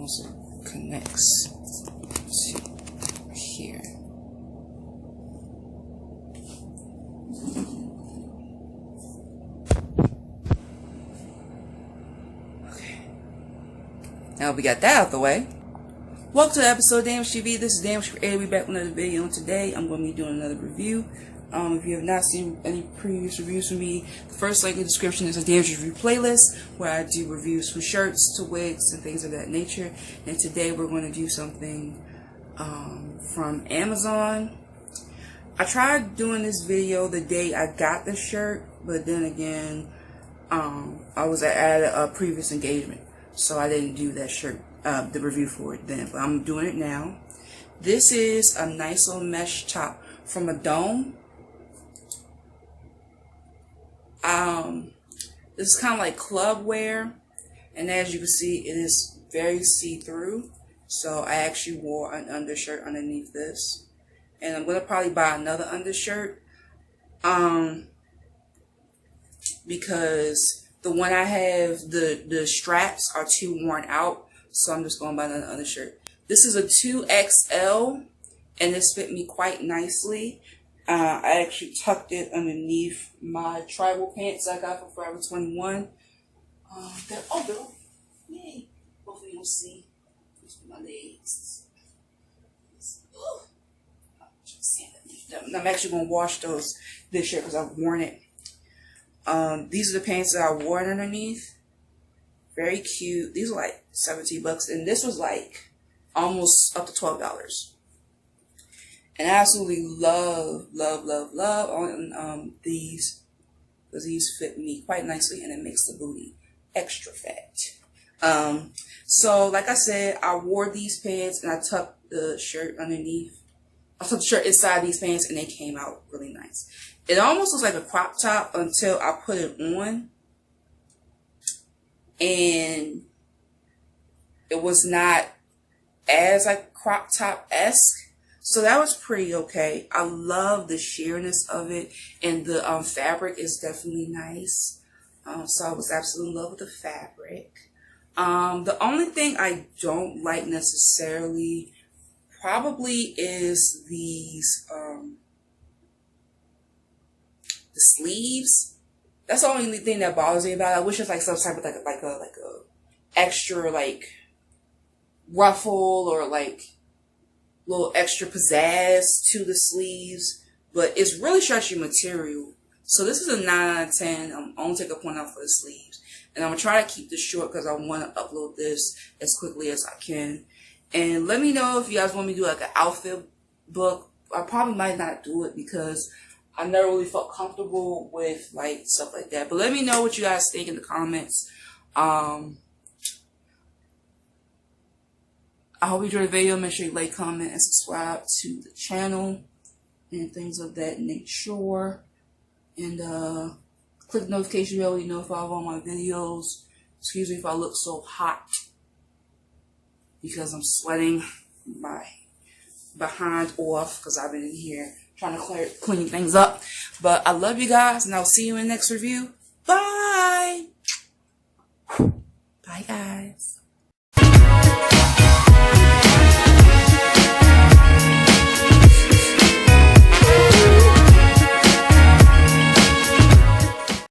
once it connects to here. Okay. Now we got that out the way. Welcome to the episode of Damage TV. This is Damage Creator. We're back with another video, and today I'm going to be doing another review. If you have not seen any previous reviews from me, the first link in the description is a Damage review playlist where I do reviews from shirts to wigs and things of that nature. And today we're going to do something from Amazon. I tried doing this video the day I got the shirt, but then again, I was at a previous engagement, so I didn't do that shirt, the review for it then, but I'm doing it now. This is a nice little mesh top from ADOME. This is kind of like club wear, and as you can see, it is very see-through. So I actually wore an undershirt underneath this, and I'm gonna probably buy another undershirt, because the one I have, the straps are too worn out. So I'm just going to buy another undershirt. This is a 2XL, and this fit me quite nicely. I actually tucked it underneath my tribal pants I got from Forever 21. They're yay! Hopefully you'll see. My legs. I'm actually going to wash this shirt because I've worn it. These are the pants that I wore underneath. Very cute. These are like $17, and this was like almost up to $12. And I absolutely love on these, because these fit me quite nicely, and it makes the booty extra fat. So like I said, I wore these pants and I tucked the shirt underneath. I tucked the shirt inside these pants, and they came out really nice. It almost looks like a crop top until I put it on, and it was not as like crop top-esque. So that was pretty okay. I love the sheerness of it, and the fabric is definitely nice. So I was absolutely in love with the fabric. The only thing I don't like necessarily probably is these the sleeves. That's the only thing that bothers me about it. I wish it was like some type of like a extra like ruffle or like little extra pizzazz to the sleeves, but it's really stretchy material. So this is a 9 out of 10. I'm only take a point out for the sleeves, and I'm gonna try to keep this short because I want to upload this as quickly as I can. And let me know if you guys want me to do like an outfit book. I probably might not do it because I never really felt comfortable with like stuff like that. But let me know what you guys think in the comments. I hope you enjoyed the video. Make sure you like, comment, and subscribe to the channel and things of that nature. And click the notification bell so you know if I have all my videos. Excuse me if I look so hot because I'm sweating my behind off because I've been in here trying to clean things up. But I love you guys, and I'll see you in the next review. Bye! Bye, guys.